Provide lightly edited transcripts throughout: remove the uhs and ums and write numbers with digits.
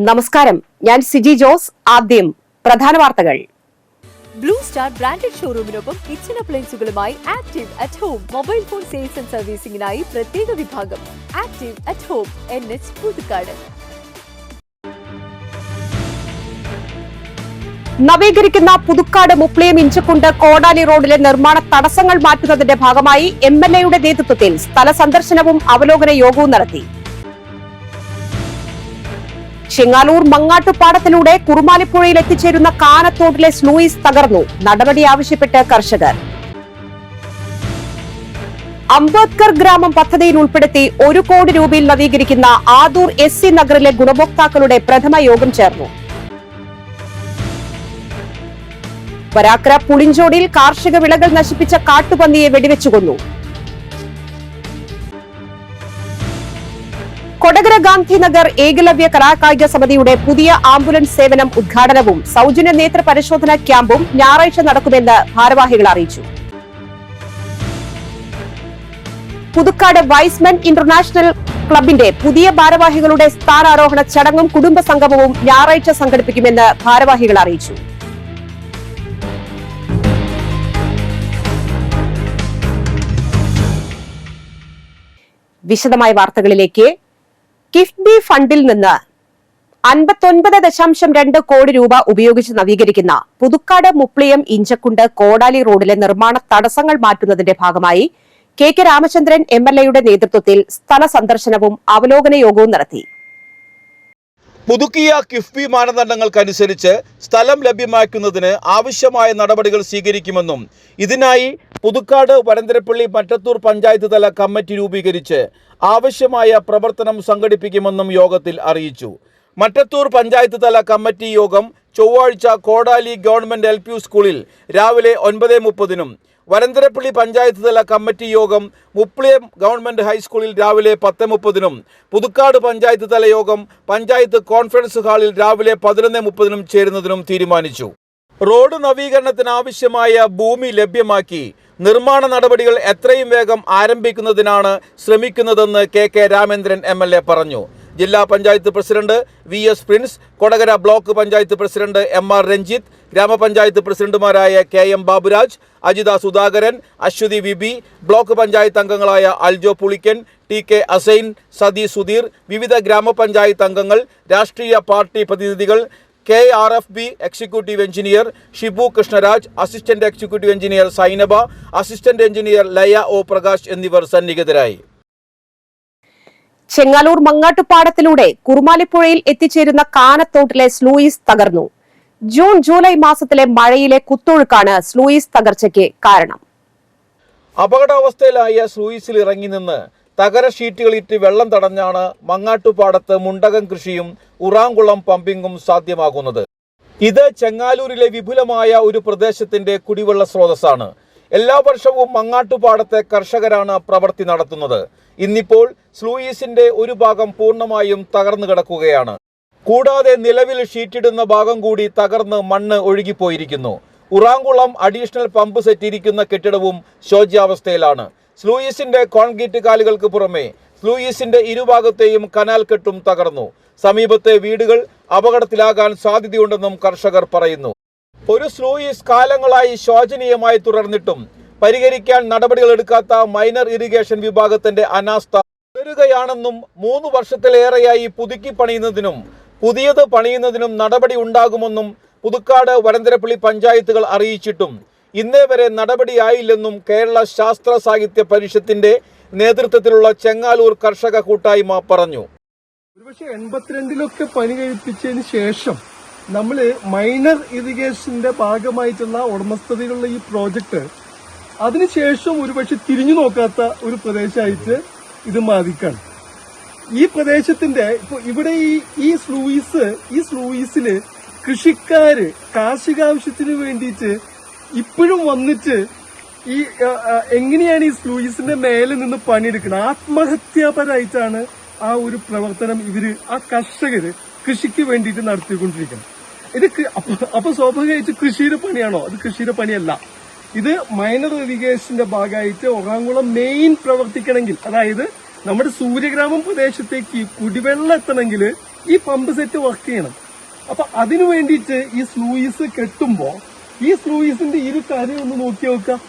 നമസ്കാരം, ഞാൻ സിജി ജോസ്. ആദ്യം പ്രധാന വാർത്തകൾ. ബ്ലൂ സ്റ്റാർ ബ്രാൻഡഡ് ഷോറൂമിനൊപ്പം കിച്ചൺ അപ്ലയൻസുകളുമായി active at home mobile phone sales and സർവീസിംഗിനായി പ്രത്യേക വിഭാഗം. Active at home NH Puthukkad. നവീകരിക്കുന്ന പുതുക്കാട് മുപ്ലിയം ഇഞ്ചക്കുണ്ട് കോടാലി റോഡിലെ നിർമ്മാണ തടസ്സങ്ങൾ മാറ്റുന്നതിന്റെ ഭാഗമായി MLAയുടെ നേതൃത്വത്തിൽ സ്ഥല സന്ദർശനവും അവലോകന യോഗവും നടത്തി. ചെങ്ങാലൂർ മങ്ങാട്ടുപാടത്തിലൂടെ കുറുമാലിപ്പുഴയിൽ എത്തിച്ചേരുന്ന കാനത്തോട്ടിലെ സ്ലൂയിസ് തകർന്നു. നടപടി ആവശ്യപ്പെട്ട് കർഷകർ. അംബേദ്കർ ഗ്രാമം പദ്ധതിയിൽ ഉൾപ്പെടുത്തി 1 കോടി രൂപയിൽ നവീകരിക്കുന്ന ആദൂർ SC നഗറിലെ ഗുണഭോക്താക്കളുടെ പ്രഥമ യോഗം ചേർന്നു. വരാക്കര പുളിഞ്ചോടിയിൽ കാർഷിക വിളകൾ നശിപ്പിച്ച കാട്ടുപന്നിയെ വെടിവെച്ചു കൊന്നു. കൊടകര ഗാന്ധിനഗർ ഏകലവ്യ കലാകായിക സമിതിയുടെ പുതിയ ആംബുലൻസ് സേവനം ഉദ്ഘാടനവും സൗജന്യ നേത്ര പരിശോധന ക്യാമ്പും ഞായറാഴ്ച നടക്കുമെന്ന് ഭാരവാഹികൾ അറിയിച്ചു. പുതുക്കാട് വൈസ്മെൻ ഇന്റർനാഷണൽ ക്ലബിന്റെ പുതിയ ഭാരവാഹികളുടെ സ്ഥാനാരോഹണ ചടങ്ങും കുടുംബ സംഗമവും ഞായറാഴ്ച സംഘടിപ്പിക്കുമെന്ന് ഭാരവാഹികൾ അറിയിച്ചു. വിശദമായ വാർത്തകളിലേക്ക്. കിഫ്ബി ഫണ്ടിൽ നിന്ന് 59.2 കോടി രൂപ ഉപയോഗിച്ച് നവീകരിക്കുന്ന പുതുക്കാട് മുപ്ലിയം ഇഞ്ചക്കുണ്ട് കോടാലി റോഡിലെ നിർമ്മാണ തടസ്സങ്ങൾ മാറ്റുന്നതിന്റെ ഭാഗമായി KK രാമചന്ദ്രൻ MLAയുടെ നേതൃത്വത്തിൽ സ്ഥല സന്ദർശനവും അവലോകന യോഗവും നടത്തി. പുതുക്കിയ കിഫ്ബി മാനദണ്ഡങ്ങൾക്കനുസരിച്ച് സ്ഥലം ലഭ്യമാക്കുന്നതിന് ആവശ്യമായ നടപടികൾ സ്വീകരിക്കുമെന്നും ഇതിനായി പുതുക്കാട് വരന്തരപ്പള്ളി മറ്റത്തൂർ പഞ്ചായത്ത് തല കമ്മിറ്റി രൂപീകരിച്ച് ആവശ്യമായ പ്രവർത്തനം സംഘടിപ്പിക്കുമെന്നും യോഗത്തിൽ അറിയിച്ചു. മറ്റത്തൂർ പഞ്ചായത്ത് തല കമ്മിറ്റി യോഗം ചൊവ്വാഴ്ച കോടാലി ഗവൺമെന്റ് LP സ്കൂളിൽ രാവിലെ 9:30 വരന്തരപ്പള്ളി പഞ്ചായത്ത് തല കമ്മിറ്റി യോഗം മുപ്ലിയം ഗവൺമെന്റ് ഹൈസ്കൂളിൽ രാവിലെ 10:30 പുതുക്കാട് പഞ്ചായത്ത് തല യോഗം പഞ്ചായത്ത് കോൺഫറൻസ് ഹാളിൽ രാവിലെ 11:30 ചേരുന്നതിനും തീരുമാനിച്ചു. റോഡ് നവീകരണത്തിനാവശ്യമായ ഭൂമി ലഭ്യമാക്കി നിർമ്മാണ നടപടികൾ എത്രയും വേഗം ആരംഭിക്കുന്നതിനാണ് ശ്രമിക്കുന്നതെന്ന് KK രാമചന്ദ്രൻ MLA പറഞ്ഞു. ജില്ലാ panchayat president VS Prince, Kodakara block panchayat president MR Ranjith, grama panchayat പ്രസിഡന്റുമാരായ KM Baburaj, Ajitha Sudhakaran, Aswathy VB, block panchayat അംഗങ്ങളായ അൽജോ പുളിക്കൻ, TK അസൈൻ, സതി സുധീർ, വിവിധ ഗ്രാമപഞ്ചായത്ത് അംഗങ്ങൾ, രാഷ്ട്രീയ പാർട്ടി പ്രതിനിധികൾ, KRFB executive engineer Shibu Krishnaraj, assistant executive engineer Sainaba, assistant engineer Laya O Prakash എന്നിവർ സന്നിഹിതരായി. ചെങ്ങാലൂർ മങ്ങാട്ടുപാടത്തിലൂടെ കുറുമാലിപ്പുഴയിൽ എത്തിച്ചേരുന്ന കാനത്തോട്ടിലെ സ്ലൂയിസ് തകർന്നു. ജൂൺ ജൂലൈ മാസത്തിലെ മഴയിലെ കുത്തൊഴുക്കാണ് സ്ലൂയിസ് തകർച്ചയ്ക്ക് കാരണം. അപകടാവസ്ഥയിലായ സ്ലൂയിസിൽ ഇറങ്ങി നിന്ന് തകര ഷീറ്റുകളിട്ട് വെള്ളം തടഞ്ഞാണ് മങ്ങാട്ടുപാടത്ത് മുണ്ടകം കൃഷിയും ഉറാങ്കുളം പമ്പിങ്ങും സാധ്യമാകുന്നത്. ഇത് ചെങ്ങാലൂരിലെ വിപുലമായ ഒരു പ്രദേശത്തിന്റെ കുടിവെള്ള സ്രോതസ്സാണ്. എല്ലാ വർഷവും മങ്ങാട്ടുപാടത്തെ കർഷകരാണ് പ്രവൃത്തി നടത്തുന്നത്. ഇന്നിപ്പോൾ സ്ലൂയിസിന്റെ ഒരു ഭാഗം പൂർണ്ണമായും തകർന്നു കിടക്കുകയാണ്. കൂടാതെ നിലവിൽ ഷീറ്റിടുന്ന ഭാഗം കൂടി തകർന്ന് മണ്ണ് ഒഴുകിപ്പോയിരിക്കുന്നു. ഉറാങ്കുളം അഡീഷണൽ പമ്പ് സെറ്റ് ഇരിക്കുന്ന കെട്ടിടവും ശോച്യാവസ്ഥയിലാണ്. സ്ലൂയിസിന്റെ കോൺക്രീറ്റ് കാലുകൾക്ക് പുറമെ സ്ലൂയിസിന്റെ ഇരുഭാഗത്തെയും കനാൽ കെട്ടും തകർന്നു. സമീപത്തെ വീടുകൾ അപകടത്തിലാകാൻ സാധ്യതയുണ്ടെന്നും കർഷകർ പറയുന്നു. ഒരു സ്ലൂയിസ് കാലങ്ങളായി ശോചനീയമായി തുടർന്നിട്ടും പരിഹരിക്കാൻ നടപടികൾ എടുക്കാത്ത മൈനർ ഇറിഗേഷൻ വിഭാഗത്തിന്റെ അനാസ്ഥ തുടരുകയാണെന്നും 3 വർഷത്തിലേറെയായി പുതുക്കി പണിയുന്നതിനും പുതിയത് പണിയുന്നതിനും നടപടി ഉണ്ടാകുമെന്നും പുതുക്കാട് വരന്തരപ്പള്ളി പഞ്ചായത്തുകൾ അറിയിച്ചിട്ടും ഇന്നേ വരെ നടപടിയായില്ലെന്നും കേരള ശാസ്ത്ര സാഹിത്യ പരിഷത്തിന്റെ നേതൃത്വത്തിലുള്ള ചെങ്ങാലൂർ കർഷക കൂട്ടായ്മ പറഞ്ഞു. ഒരുപക്ഷെ 82-ലൊക്കെ പണി കഴിപ്പിച്ചതിന് ശേഷം നമ്മള് മൈനർ ഇറിഗേഷന്റെ ഭാഗമായിട്ടുള്ള ഉടമസ്ഥതയിലുള്ള ഈ പ്രോജക്ട് അതിനുശേഷം ഒരുപക്ഷെ തിരിഞ്ഞു നോക്കാത്ത ഒരു പ്രദേശമായിട്ട് ഇത് മാറിക്കാണ്. ഈ പ്രദേശത്തിന്റെ ഇപ്പൊ ഇവിടെ ഈ സ്ലൂയിസില് കൃഷിക്കാര് കാർഷികാവശ്യത്തിന് വേണ്ടിയിട്ട് ഇപ്പോഴും വന്നിട്ട് ഈ എങ്ങനെയാണ് ഈ സ്ലൂയിസിന്റെ മേലെ നിന്ന് പണിയെടുക്കുന്നത്? ആത്മഹത്യാപരമായിട്ടാണ് ആ ഒരു പ്രവർത്തനം ആ കർഷകര് കൃഷിക്ക് വേണ്ടിയിട്ട് നടത്തിക്കൊണ്ടിരിക്കുന്നത്. ഇത് അപ്പൊ സ്വാഭാവികമായിട്ട് കൃഷിയുടെ പണിയാണോ? അത് കൃഷിയുടെ പണിയല്ല. ഇത് മൈനർ ഇറിഗേഷന്റെ ഭാഗമായിട്ട് ഒറാങ്കുളം മെയിൻ പ്രവർത്തിക്കണമെങ്കിൽ, അതായത് നമ്മുടെ സൂര്യഗ്രാമം പ്രദേശത്തേക്ക് കുടിവെള്ളം എത്തണമെങ്കിൽ ഈ പമ്പ് സെറ്റ് വർക്ക് ചെയ്യണം. അപ്പൊ അതിനു വേണ്ടിയിട്ട് ഈ സ്ലൂയിസ് കെട്ടുമ്പോ ഈ സ്ലൂയിസിന്റെ കര ഒന്ന് നോക്കി നോക്കാം.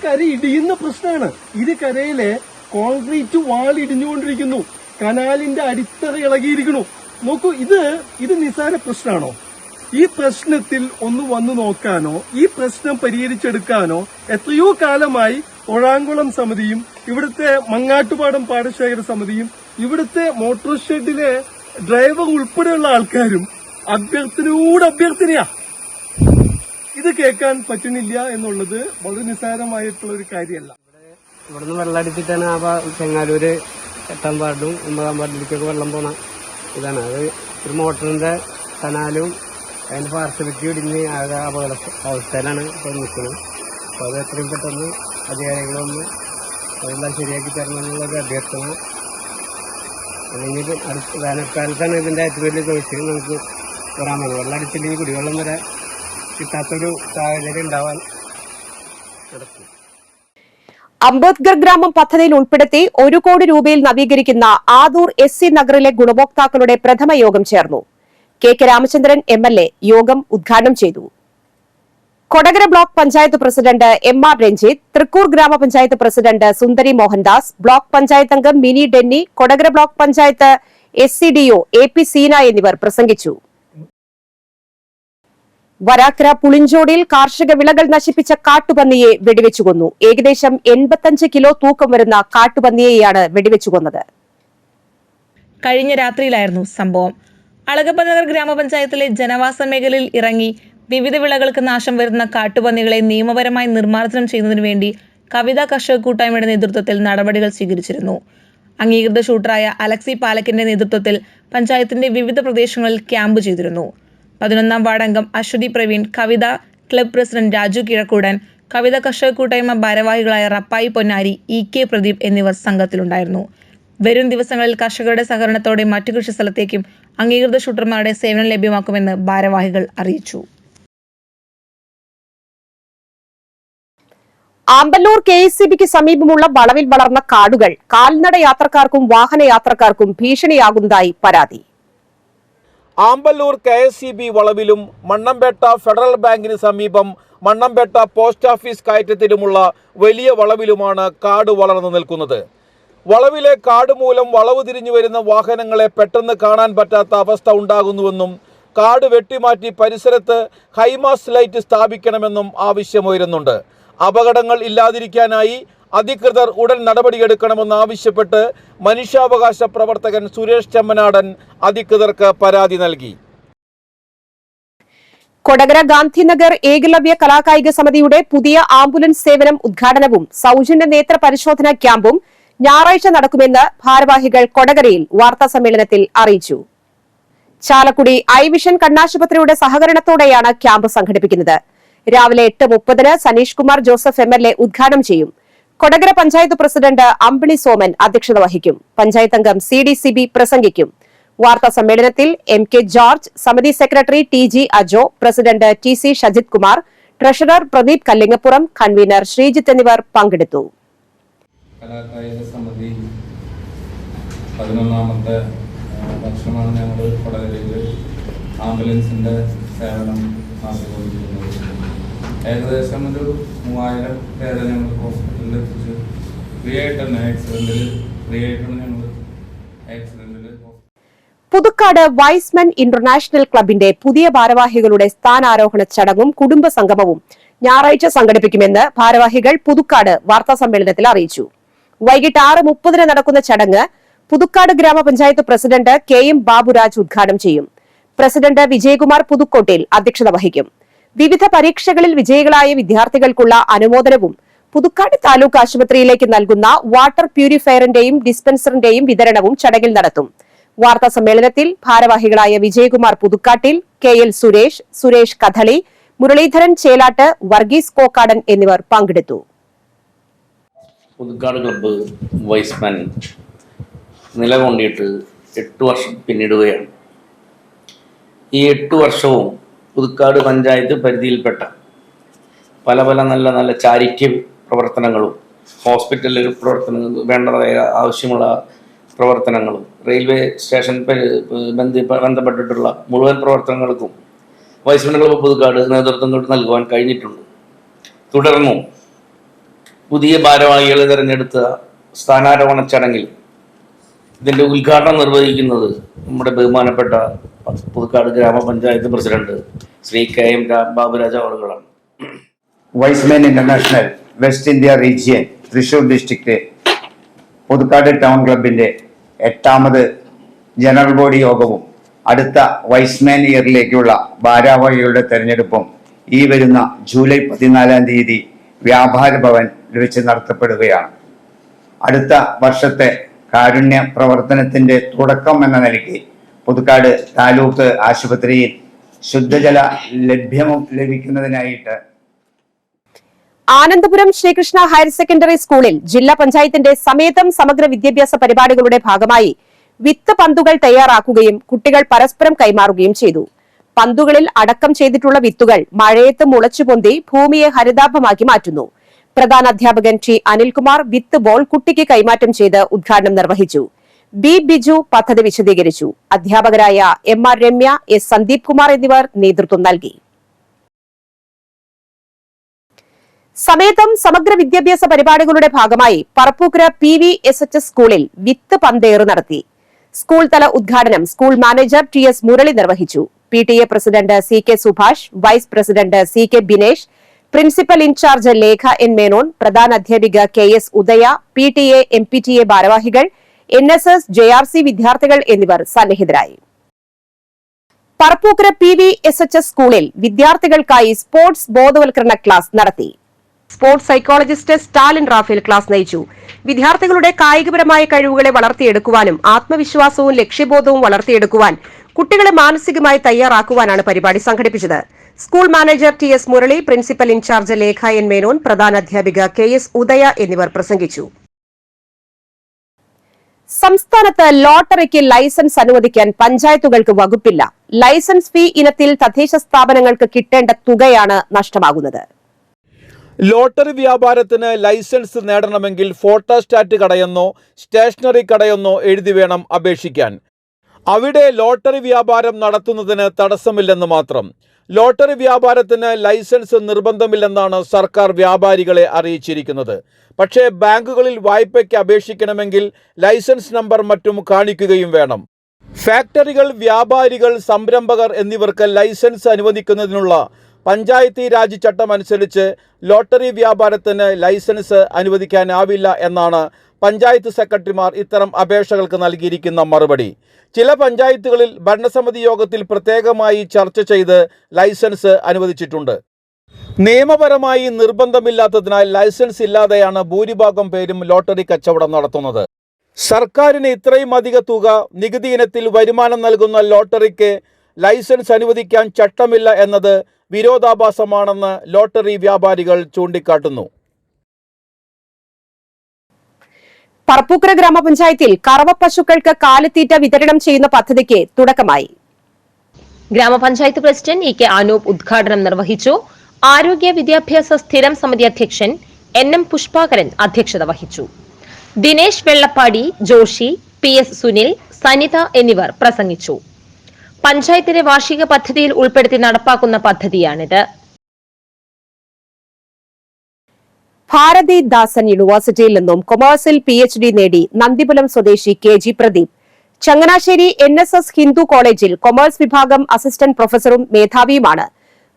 കര ഇടിയുന്ന പ്രശ്നമാണ്. കരയിലെ കോൺക്രീറ്റ് വാൾ ഇടിഞ്ഞുകൊണ്ടിരിക്കുന്നു, കനാലിന്റെ അടിത്തറ ഇളകിയിരിക്കുന്നു. നോക്കൂ, ഇത് നിസ്സാര പ്രശ്നമാണോ? ഈ പ്രശ്നത്തിൽ ഒന്ന് വന്നു നോക്കാനോ ഈ പ്രശ്നം പരിഹരിച്ചെടുക്കാനോ എത്രയോ കാലമായി ഒഴാങ്കുളം സമിതിയും ഇവിടുത്തെ മങ്ങാട്ടുപാടം പാടശേഖര സമിതിയും ഇവിടുത്തെ മോട്ടോർ ഷെഡിലെ ഡ്രൈവർ ഉൾപ്പെടെയുള്ള ആൾക്കാരും അഭ്യർത്ഥനയാ. ഇത് കേൾക്കാൻ പറ്റുന്നില്ല എന്നുള്ളത് വളരെ നിസ്സാരമായിട്ടുള്ള ഒരു കാര്യമല്ല. ഇവിടുന്ന് വെള്ളം അടിച്ചിട്ടാണ് ആ ചെങ്ങാലൂര് 8-ാം വാർഡും 9-ാം വാർഡിലേക്കൊക്കെ വെള്ളം പോണ ഇതാണ്. അത് ഒരു മോട്ടറിന്റെ കനാലും അതിന്റെ പാർശ്വഭിത്തി ഇടിഞ്ഞ് ആകെ അപകട അവസ്ഥയിലാണ് ഇപ്പോൾ നിൽക്കുന്നത്. അപ്പോൾ അത് എത്രയും പെട്ടെന്ന് അധികാരികളൊന്ന് അതെല്ലാം ശരിയാക്കി തരണമെന്നുള്ളൊരു അഭ്യർത്ഥന. അല്ലെങ്കിൽ വേനൽക്കാലത്താണ് ഇതിന്റെ ഏറ്റവും വലിയ ചോദിച്ചത് നമുക്ക് വരാൻ പോകുന്നത്. വെള്ളം അടിച്ചില്ലെങ്കിൽ കുടിവെള്ളം വരെ കിട്ടാത്തൊരു സാഹചര്യം ഉണ്ടാവാൻ നടക്കും. അംബേദ്കർ ഗ്രാമം പദ്ധതിയിൽ ഉൾപ്പെടുത്തി 1 കോടി രൂപയിൽ നവീകരിക്കുന്ന ആദൂർ SC നഗറിലെ ഗുണഭോക്താക്കളുടെ പ്രഥമ യോഗം ചേർന്നു. KK രാമചന്ദ്രൻ MLA യോഗം ഉദ്ഘാടനം ചെയ്തു. Kodakara block panchayat president MR Ranjith, Thrikkur ഗ്രാമപഞ്ചായത്ത് പ്രസിഡന്റ് സുന്ദരി മോഹൻദാസ്, ബ്ലോക്ക് പഞ്ചായത്ത് അംഗം Mini Denny, Kodakara block panchayat SCDO AP Seena എന്നിവർ പ്രസംഗിച്ചു. വരാക്കര പുളിഞ്ചോടിയിൽ കാർഷിക വിളകൾ നശിപ്പിച്ച കാട്ടുപന്നിയെ വെടിവെച്ചു കൊന്നു. ഏകദേശം 85 കിലോ തൂക്കം വരുന്ന കാട്ടുപന്നിയെയാണ് വെടിവെച്ചു കൊന്നത്. കഴിഞ്ഞ രാത്രിയിലായിരുന്നു സംഭവം. അളഗപ്പനഗർ ഗ്രാമപഞ്ചായത്തിലെ ജനവാസ മേഖലയിൽ ഇറങ്ങി വിവിധ വിളകൾക്ക് നാശം വരുന്ന കാട്ടുപന്നികളെ നിയമപരമായി നിർമ്മാർജ്ജനം ചെയ്യുന്നതിനു വേണ്ടി കവിത കർഷക കൂട്ടായ്മയുടെ നേതൃത്വത്തിൽ നടപടികൾ സ്വീകരിച്ചിരുന്നു. അംഗീകൃത ഷൂട്ടറായ അലക്സി പാലക്കിന്റെ നേതൃത്വത്തിൽ പഞ്ചായത്തിന്റെ വിവിധ പ്രദേശങ്ങളിൽ ക്യാമ്പ് ചെയ്തിരുന്നു. 11-ാം വാർഡ് അംഗം അശ്വതി പ്രവീൺ, കവിത ക്ലബ് പ്രസിഡന്റ് രാജു കിഴക്കൂടൻ, കവിത കർഷക കൂട്ടായ്മ ഭാരവാഹികളായ റപ്പായി പൊന്നാരി, EK പ്രദീപ് എന്നിവർ സംഘത്തിലുണ്ടായിരുന്നു. വരും ദിവസങ്ങളിൽ കർഷകരുടെ സഹകരണത്തോടെ മറ്റു കൃഷി സ്ഥലത്തേക്കും അംഗീകൃത ഷൂട്ടർമാരുടെ സേവനം ലഭ്യമാക്കുമെന്ന് ഭാരവാഹികൾ അറിയിച്ചു. ആമ്പല്ലൂർ KSCBക്ക് സമീപമുള്ള വളവിൽ വളർന്ന കാടുകൾ കാൽനട യാത്രക്കാർക്കും വാഹനയാത്രക്കാർക്കും ഭീഷണിയാകുന്നതായി പരാതി. ആമ്പല്ലൂർ KSCB വളവിലും മണ്ണമ്പേട്ട ഫെഡറൽ ബാങ്കിന് സമീപം മണ്ണമ്പേട്ട പോസ്റ്റ് ഓഫീസ് കയറ്റത്തിലുമുള്ള വലിയ വളവിലുമാണ് കാട് വളർന്നു നിൽക്കുന്നത്. വളവിലെ കാട് മൂലം വളവ് തിരിഞ്ഞു വരുന്ന വാഹനങ്ങളെ പെട്ടെന്ന് കാണാൻ പറ്റാത്ത അവസ്ഥ ഉണ്ടാകുന്നുവെന്നും കാട് വെട്ടിമാറ്റി പരിസരത്ത് ഹൈമാസ് ലൈറ്റ് സ്ഥാപിക്കണമെന്നും ആവശ്യമുയരുന്നുണ്ട്. അപകടങ്ങൾ ഇല്ലാതിരിക്കാനായി അധികൃതർ ഉടൻ നടപടിയെടുക്കണമെന്നാവശ്യപ്പെട്ട് മനുഷ്യാവകാശ പ്രവർത്തകൻ സുരേഷ് ചെമ്മനാടൻ അധികൃതർക്ക് പരാതി നൽകി. കൊടകര ഗാന്ധിനഗർ ഏകലവ്യ കലാകായിക സമിതിയുടെ പുതിയ ആംബുലൻസ് സേവനം ഉദ്ഘാടനവും സൗജന്യ നേത്ര പരിശോധനാ ക്യാമ്പും ഞായറാഴ്ച നടക്കുമെന്ന് ഭാരവാഹികൾ കൊടകരയിൽ വാർത്താസമ്മേളനത്തിൽ അറിയിച്ചു. ചാലക്കുടി ഐവിഷൻ കണ്ണാശുപത്രിയുടെ സഹകരണത്തോടെയാണ് ക്യാമ്പ് സംഘടിപ്പിക്കുന്നത്. രാവിലെ 8:30 സനീഷ് കുമാർ ജോസഫ് MLA ഉദ്ഘാടനം ചെയ്യും. കൊടകര പഞ്ചായത്ത് പ്രസിഡന്റ് അമ്പിളി സോമൻ അധ്യക്ഷത വഹിക്കും. പഞ്ചായത്ത് അംഗം CDCB പ്രസംഗിക്കും. വാർത്താ സമ്മേളനത്തിൽ MK ജോർജ്, സമിതി secretary TG Ajo, president TC Shajith Kumar, treasurer Pradeep Kallingappuram, convener Sreejith എന്നിവർ പങ്കെടുത്തു. കലാകായിക സമിതി 11ാമത്തെ വർഷമാണ് ഞങ്ങൾ കൊടകരയിൽ ആംബുലൻസിൻ്റെ സേവനം ആസ്വദിക്കുന്നത്. ഏകദേശം ഒരു 3000 പേരെ ഞങ്ങൾ ഹോസ്പിറ്റലിൽ എത്തിച്ചു. ഫ്രീ ആയിട്ടാണ് ഞങ്ങൾ ആക്സിഡന്റിൽ. പുതുക്കാട് വൈസ്മെൻ ഇന്റർനാഷണൽ ക്ലബിന്റെ പുതിയ ഭാരവാഹികളുടെ സ്ഥാനാരോഹണ ചടങ്ങും കുടുംബ സംഗമവും ഞായറാഴ്ച സംഘടിപ്പിക്കുമെന്ന് ഭാരവാഹികൾ പുതുക്കാട് വാർത്താസമ്മേളനത്തിൽ അറിയിച്ചു. വൈകിട്ട് 6:30 നടക്കുന്ന ചടങ്ങ് പുതുക്കാട് ഗ്രാമപഞ്ചായത്ത് പ്രസിഡന്റ് KM ബാബുരാജ് ഉദ്ഘാടനം ചെയ്യും. പ്രസിഡന്റ് വിജയകുമാർ പുതുക്കോട്ടിൽ അധ്യക്ഷത വഹിക്കും. വിവിധ പരീക്ഷകളിൽ വിജയികളായ വിദ്യാർത്ഥികൾക്കുള്ള അനുമോദനവും പുതുക്കാട് താലൂക്ക് ആശുപത്രിയിലേക്ക് നൽകുന്ന വാട്ടർ പ്യൂരിഫയറിന്റെയും ഡിസ്പെൻസറിന്റെയും വിതരണവും ചടങ്ങിൽ നടത്തും. വാർത്താ സമ്മേളനത്തിൽ ഭാരവാഹികളായ വിജയകുമാർ പുതുക്കാട്ടിൽ, KL സുരേഷ്, സുരേഷ് കഥളി, മുരളീധരൻ ചേലാട്ട്, വർഗീസ് കോക്കാടൻ എന്നിവർ പങ്കെടുത്തു. പുതുക്കാട് ക്ലബ്ബ് വൈസ്മാൻ നിലകൊണ്ടിട്ട് 8 വർഷം പിന്നിടുകയാണ്. ഈ 8 വർഷവും പുതുക്കാട് പഞ്ചായത്ത് പരിധിയിൽപ്പെട്ട പല നല്ല ചാരിറ്റി പ്രവർത്തനങ്ങളും ഹോസ്പിറ്റലിൽ പ്രവർത്തനങ്ങൾ വേണ്ടതായ ആവശ്യമുള്ള പ്രവർത്തനങ്ങളും റെയിൽവേ സ്റ്റേഷൻ ബന്ധപ്പെട്ടിട്ടുള്ള മുഴുവൻ പ്രവർത്തനങ്ങൾക്കും വൈസ് പ്രിൻസിപ്പൽ ക്ലബ്ബ് പുതുക്കാട് നേതൃത്വം നൽകുവാൻ കഴിഞ്ഞിട്ടുണ്ട്. തുടർന്നും പുതിയ ഭാരവാഹികളെ തിരഞ്ഞെടുത്ത സ്ഥാനാരോഹണ ചടങ്ങിൽ ഇതിൻ്റെ ഉദ്ഘാടനം നിർവഹിക്കുന്നത് നമ്മുടെ ബഹുമാനപ്പെട്ട പുതുക്കാട് ഗ്രാമപഞ്ചായത്ത് പ്രസിഡന്റ് ശ്രീ KM ബാബുരാജ് അവറുകളാണ്. Y's men international west India region Thrissur district Puthukkad town ക്ലബിൻ്റെ 8ാമത് ജനറൽ ബോഡി യോഗവും അടുത്ത വൈസ്മാൻ ഇയറിലേക്കുള്ള ഭാരവാഹികളുടെ തെരഞ്ഞെടുപ്പും ഈ വരുന്ന ജൂലൈ 14-ാം തീയതി വ്യാപാര ഭവൻ വെച്ച് നടത്തപ്പെടുകയാണ്. അടുത്ത വർഷത്തെ കാരുണ്യ പ്രവർത്തനത്തിൻ്റെ തുടക്കം എന്ന നിലയ്ക്ക് പുതുക്കാട് താലൂക്ക് ആശുപത്രിയിൽ ശുദ്ധജല ലഭിക്കുന്നതിനായിട്ട് ആനന്ദപുരം ശ്രീകൃഷ്ണ ഹയർ സെക്കൻഡറി സ്കൂളിൽ ജില്ലാ പഞ്ചായത്തിന്റെ സമേതം സമഗ്ര വിദ്യാഭ്യാസ പരിപാടികളുടെ ഭാഗമായി വിത്ത് പന്തുകൾ തയ്യാറാക്കുകയും കുട്ടികൾ പരസ്പരം കൈമാറുകയും ചെയ്തു. പന്തുകളിൽ അടക്കം ചെയ്തിട്ടുള്ള വിത്തുകൾ മഴയത്ത് മുളച്ചുപൊന്തി ഭൂമിയെ ഹരിതാഭമാക്കി മാറ്റുന്നു. പ്രധാന അധ്യാപകൻ ടി അനിൽകുമാർ വിത്ത് ബോൾ കുട്ടിക്ക് കൈമാറ്റം ചെയ്ത് ഉദ്ഘാടനം നിർവഹിച്ചു. ബി ബിജു പദ്ധതി വിശദീകരിച്ചു. അധ്യാപകരായ MR രമ്യ, S സന്ദീപ് കുമാർ എന്നിവർ നേതൃത്വം നൽകി. സമേതം സമഗ്ര വിദ്യാഭ്യാസ പരിപാടികളുടെ ഭാഗമായി പറപ്പൂക്കര PVSHS സ്കൂളിൽ വിത്ത് പന്തേറ് നടത്തി. സ്കൂൾ തല ഉദ്ഘാടനം സ്കൂൾ മാനേജർ TS മുരളി നിർവഹിച്ചു. PTA president CK Subhash, vice president CK Binesh, principal in charge Lekha N Menon, പ്രധാന അധ്യാപിക KS ഉദയ, PTA MPTA ഭാരവാഹികൾ, NSS JRC വിദ്യാർത്ഥികൾ എന്നിവർ സന്നിഹിതരായി. പറപ്പൂക്കര PVSHS സ്കൂളിൽ വിദ്യാർത്ഥികൾക്കായി സ്പോർട്സ് ബോധവൽക്കരണ ക്ലാസ് നടത്തി. Sports psychologist Stalin Raphael class നയിച്ചു. വിദ്യാർത്ഥികളുടെ കായികപരമായ കഴിവുകളെ വളർത്തിയെടുക്കുവാനും ആത്മവിശ്വാസവും ലക്ഷ്യബോധവും വളർത്തിയെടുക്കുവാൻ കുട്ടികളെ മാനസികമായി തയ്യാറാക്കുവാനാണ് പരിപാടി സംഘടിപ്പിച്ചത്. School manager TS Murali, principal in charge Lekha N Menon, പ്രധാന അധ്യാപിക KS ഉദയ എന്നിവർ പ്രസംഗിച്ചു. സംസ്ഥാനത്ത് ലോട്ടറിക്ക് ലൈസൻസ് അനുവദിക്കാൻ പഞ്ചായത്തുകൾക്ക് വകുപ്പില്ല. ലൈസൻസ് ഫീ ഇനത്തിൽ തദ്ദേശ സ്ഥാപനങ്ങൾക്ക് കിട്ടേണ്ട തുകയാണ് നഷ്ടമാകുന്നത്. ലോട്ടറി വ്യാപാരത്തിന് ലൈസൻസ് നേടണമെങ്കിൽ ഫോട്ടോസ്റ്റാറ്റ് കടയെന്നോ സ്റ്റേഷനറി കടയെന്നോ എഴുതി വേണം അപേക്ഷിക്കാൻ. അവിടെ ലോട്ടറി വ്യാപാരം നടത്തുന്നതിന് തടസ്സമില്ലെന്ന് മാത്രം. ലോട്ടറി വ്യാപാരത്തിന് ലൈസൻസ് നിർബന്ധമില്ലെന്നാണ് സർക്കാർ വ്യാപാരികളെ അറിയിച്ചിരിക്കുന്നത്. പക്ഷേ ബാങ്കുകളിൽ വായ്പയ്ക്ക് അപേക്ഷിക്കണമെങ്കിൽ ലൈസൻസ് നമ്പർ മറ്റും കാണിക്കുകയും വേണം. ഫാക്ടറികൾ, വ്യാപാരികൾ, സംരംഭകർ എന്നിവർക്ക് ലൈസൻസ് അനുവദിക്കുന്നതിനുള്ള പഞ്ചായത്തി രാജ് ചട്ടം അനുസരിച്ച് ലോട്ടറി വ്യാപാരത്തിന് ലൈസൻസ് അനുവദിക്കാനാവില്ല എന്നാണ് പഞ്ചായത്ത് സെക്രട്ടറിമാർ ഇത്തരം അപേക്ഷകൾക്ക് നൽകിയിരിക്കുന്ന മറുപടി. ചില പഞ്ചായത്തുകളിൽ ഭരണസമിതി യോഗത്തിൽ പ്രത്യേകമായി ചർച്ച ചെയ്ത് ലൈസൻസ് അനുവദിച്ചിട്ടുണ്ട്. നിയമപരമായി നിർബന്ധമില്ലാത്തതിനാൽ ലൈസൻസ് ഇല്ലാതെയാണ് ഭൂരിഭാഗം പേരും ലോട്ടറി കച്ചവടം നടത്തുന്നത്. സർക്കാരിന് ഇത്രയും അധിക തുക നികുതി ഇനത്തിൽ വരുമാനം നൽകുന്ന ലോട്ടറിക്ക് ലൈസൻസ് അനുവദിക്കാൻ ചട്ടമില്ല എന്നത് വിരോധാഭാസമാണെന്ന് ലോട്ടറി വ്യാപാരികൾ ചൂണ്ടിക്കാട്ടുന്നു. പറപ്പൂക്കര ഗ്രാമപഞ്ചായത്തിൽ കറവ പശുക്കൾക്ക് കാലിത്തീറ്റ വിതരണം ചെയ്യുന്ന പദ്ധതിക്ക് തുടക്കമായി. ഗ്രാമപഞ്ചായത്ത് പ്രസിഡന്റ് EK അനൂപ് ഉദ്ഘാടനം നിർവഹിച്ചു. ആരോഗ്യ വിദ്യാഭ്യാസ സ്ഥിരം സമിതി അധ്യക്ഷൻ NM പുഷ്പാകരൻ അധ്യക്ഷത വഹിച്ചു. ദിനേശ് വെള്ളപ്പാടി, ജോഷി, PS സുനിൽ, സനിത എന്നിവർ പ്രസംഗിച്ചു. പഞ്ചായത്തിലെ വാർഷിക പദ്ധതിയിൽ ഉൾപ്പെടുത്തി നടപ്പാക്കുന്ന പദ്ധതിയാണിത്. ഭാരതിദാസൻ യൂണിവേഴ്സിറ്റിയിൽ നിന്നും കൊമേഴ്സിൽ PhD നേടി നന്ദിപുലം സ്വദേശി KG പ്രദീപ് ചങ്ങനാശ്ശേരി NSS ഹിന്ദു കോളേജിൽ കൊമേഴ്സ് വിഭാഗം അസിസ്റ്റന്റ് പ്രൊഫസറും മേധാവിയുമാണ്.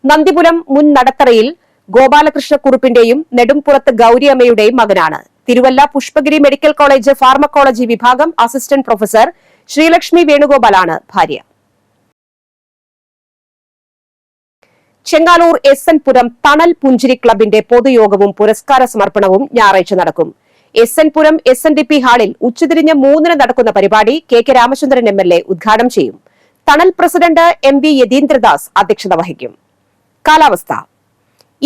നന്ദിപുലം മുൻ നടത്തറയിൽ ഗോപാലകൃഷ്ണക്കുറുപ്പിന്റെയും നെടുംപുറത്ത് ഗൌരിയമ്മയുടെയും മകനാണ്. Thiruvalla Pushpagiri medical college pharmacology വിഭാഗം അസിസ്റ്റന്റ് പ്രൊഫസർ ശ്രീലക്ഷ്മി വേണുഗോപാലാണ് ഭാര്യ. ചെങ്ങാലൂർ SN പുരം തണൽ പുഞ്ചിരി ക്ലബിന്റെ പൊതുയോഗവും പുരസ്കാര സമർപ്പണവും ഞായറാഴ്ച നടക്കും. SN പുരം SNDP ഹാളിൽ ഉച്ചതിരിഞ്ഞ് 3-ന് നടക്കുന്ന പരിപാടി KK രാമചന്ദ്രൻ MLA ഉദ്ഘാടനം ചെയ്യും. തണൽ പ്രസിഡന്റ് MV യതീന്ദ്രദാസ് അധ്യക്ഷത വഹിക്കും. കാലാവസ്ഥ: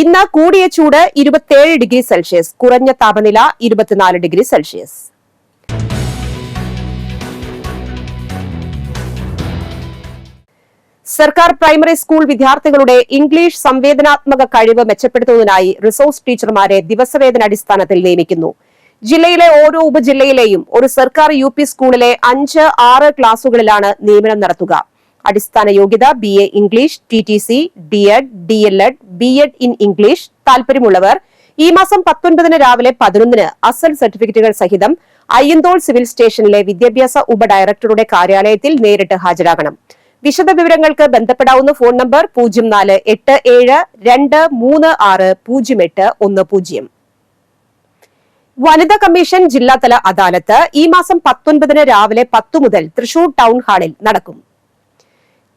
ഇന്ന് കൂടിയ ചൂട് 27 ഡിഗ്രി സെൽഷ്യസ്, കുറഞ്ഞ താപനില 24 ഡിഗ്രി സെൽഷ്യസ്. സർക്കാർ പ്രൈമറി സ്കൂൾ വിദ്യാർത്ഥികളുടെ ഇംഗ്ലീഷ് സംവേദനാത്മക കഴിവ് മെച്ചപ്പെടുത്തുന്നതിനായി റിസോഴ്സ് ടീച്ചർമാരെ ദിവസവേതന അടിസ്ഥാനത്തിൽ നിയമിക്കുന്നു. ജില്ലയിലെ ഓരോ ഉപജില്ലയിലെയും ഒരു സർക്കാർ UP സ്കൂളിലെ 5-6 ക്ലാസുകളിലാണ് നിയമനം നടത്തുക. അടിസ്ഥാന യോഗ്യത BA English, TTC, DED, DLED, BEd in English. താൽപര്യമുള്ളവർ ഈ മാസം 19 രാവിലെ 11 അസൽ സർട്ടിഫിക്കറ്റുകൾ സഹിതം അയ്യന്തോൾ സിവിൽ സ്റ്റേഷനിലെ വിദ്യാഭ്യാസ ഉപഡയറക്ടറുടെ കാര്യാലയത്തിൽ നേരിട്ട് ഹാജരാകണം. വിശദ വിവരങ്ങൾക്ക് ബന്ധപ്പെടാവുന്ന ഫോൺ നമ്പർ 048723600810. വനിതാ കമ്മീഷൻ ജില്ലാതല അദാലത്ത് ഈ മാസം 19 രാവിലെ 10 മുതൽ തൃശൂർ ടൗൺ ഹാളിൽ നടക്കും.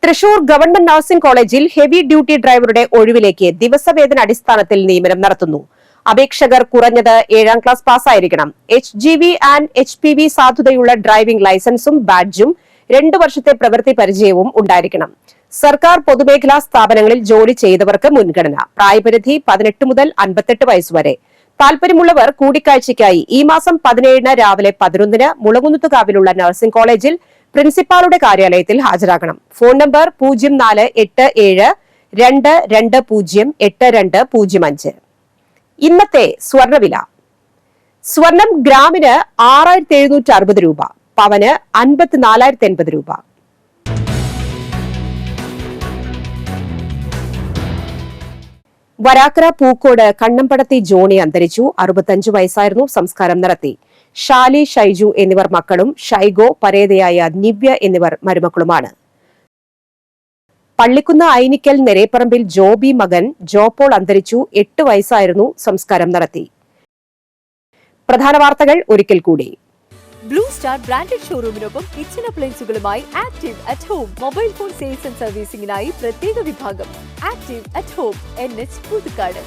തൃശൂർ ഗവൺമെന്റ് നഴ്സിംഗ് കോളേജിൽ ഹെവി ഡ്യൂട്ടി ഡ്രൈവറുടെ ഒഴിവിലേക്ക് ദിവസവേതന അടിസ്ഥാനത്തിൽ നിയമനം നടത്തുന്നു. അപേക്ഷകർ കുറഞ്ഞത് 7ാം ക്ലാസ് പാസ്സായിരിക്കണം. HGV ആൻഡ് HPV സാധുതയുള്ള ഡ്രൈവിംഗ് ലൈസൻസും ബാഡ്ജും 2 വർഷത്തെ പ്രവൃത്തി പരിചയവും ഉണ്ടായിരിക്കണം. സർക്കാർ പൊതുമേഖലാ സ്ഥാപനങ്ങളിൽ ജോലി ചെയ്തവർക്ക് മുൻഗണന. പ്രായപരിധി 18 മുതൽ 58 വയസ്സ് വരെ. താൽപര്യമുള്ളവർ കൂടിക്കാഴ്ചയ്ക്കായി ഈ മാസം 17 രാവിലെ 11 മുളകുന്നത്തുകാവിലുള്ള നഴ്സിംഗ് കോളേജിൽ പ്രിൻസിപ്പാളുടെ കാര്യാലയത്തിൽ ഹാജരാകണം. Phone number 048722208205. ഇന്നത്തെ സ്വർണ്ണവില. സ്വർണം ഗ്രാമിന് 6760 രൂപ, പവന് 54,080 രൂപ. വരാക്കര പൂക്കോട് കണ്ണമ്പടത്തി ജോണി അന്തരിച്ചു. 65 വയസ്സായിരുന്നു. സംസ്കാരം നടത്തി. ഷാലി, ഷൈജു എന്നിവർ മക്കളും ഷൈഗോ, പരേതയായ നിവ്യ എന്നിവർ മരുമക്കളുമാണ്. പള്ളിക്കുന്ന് ഐനിക്കൽ നെരേപ്പറമ്പിൽ ജോബി മകൻ ജോപോൾ അന്തരിച്ചു. 8 വയസ്സായിരുന്നു. സംസ്കാരം നടത്തി. പ്രധാന വാർത്തകൾ ഒരിക്കൽ കൂടി. ബ്ലൂ സ്റ്റാർ ബ്രാൻഡഡ് ഷോറൂമിനൊപ്പം കിച്ചൺ അപ്ലയൻസുകളുമായി active at home mobile phone sales and സർവീസിംഗിനായി പ്രത്യേക വിഭാഗം. Active at home, NH Puthukkad.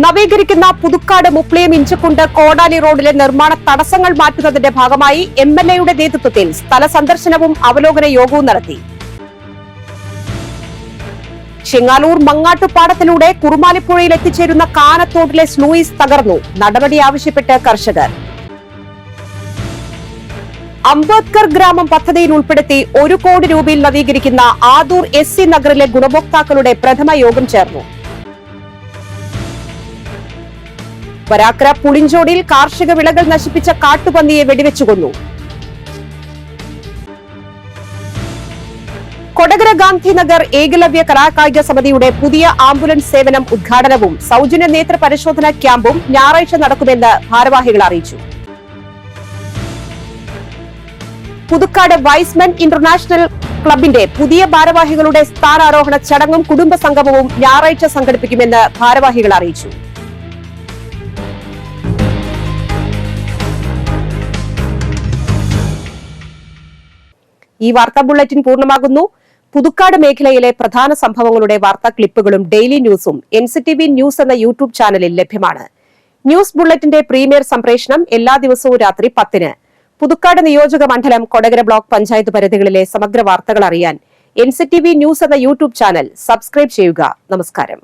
നവീകരിക്കുന്ന പുതുക്കാട് മുപ്ലിയം ഇഞ്ചക്കുണ്ട് കോടാലി റോഡിലെ നിർമ്മാണ തടസ്സങ്ങൾ മാറ്റുന്നതിന്റെ ഭാഗമായി MLAയുടെ നേതൃത്വത്തിൽ സ്ഥല സന്ദർശനവും അവലോകന യോഗവും നടത്തി. ചെങ്ങാലൂർ മങ്ങാട്ടുപാടത്തിലൂടെ കുറുമാലിപ്പുഴയിൽ എത്തിച്ചേരുന്ന കാനത്തോട്ടിലെ സ്ലൂയിസ് തകർന്നു. നടപടി ആവശ്യപ്പെട്ട് കർഷകർ. അംബേദ്കർ ഗ്രാമം പദ്ധതിയിൽ ഉൾപ്പെടുത്തി 1 കോടി രൂപയിൽ നവീകരിക്കുന്ന ആദൂർ SC നഗറിലെ ഗുണഭോക്താക്കളുടെ പ്രഥമ യോഗം ചേർന്നു. വരാക്കര പുളിഞ്ചോടിയിൽ കാർഷിക വിളകൾ നശിപ്പിച്ച കാട്ടുപന്നിയെ വെടിവെച്ചു കൊന്നു. കൊടകര ഗാന്ധിനഗർ ഏകലവ്യ കലാകായിക സമിതിയുടെ പുതിയ ആംബുലൻസ് സേവനം ഉദ്ഘാടനവും സൗജന്യ നേത്ര പരിശോധന ക്യാമ്പും ഞായറാഴ്ച നടക്കുമെന്ന് ഭാരവാഹികൾ അറിയിച്ചു. പുതുക്കാട് വൈസ്മെൻ ഇന്റർനാഷണൽ ക്ലബിന്റെ പുതിയ ഭാരവാഹികളുടെ സ്ഥാനാരോഹണ ചടങ്ങും കുടുംബ സംഗമവും ഞായറാഴ്ച സംഘടിപ്പിക്കുമെന്ന് ഭാരവാഹികൾ അറിയിച്ചു. ഈ വാർത്താ ബുള്ളറ്റിൻ പൂർണ്ണമാകുന്നു. പുതുക്കാട് മേഖലയിലെ പ്രധാന സംഭവങ്ങളുടെ വാർത്താ ക്ലിപ്പുകളും ഡെയിലി ന്യൂസും NCTV ന്യൂസ് എന്ന യൂട്യൂബ് ചാനലിൽ ലഭ്യമാണ്. ന്യൂസ് ബുള്ളറ്റിന്റെ പ്രീമിയർ സംപ്രേഷണം എല്ലാ ദിവസവും രാത്രി 10-ന്. പുതുക്കാട് നിയോജക മണ്ഡലം, കൊടകര ബ്ലോക്ക് പഞ്ചായത്ത് പരിധികളിലെ സമഗ്ര വാർത്തകൾ അറിയാൻ NCTV ന്യൂസ് എന്ന യൂട്യൂബ് ചാനൽ സബ്സ്ക്രൈബ് ചെയ്യുക. നമസ്കാരം.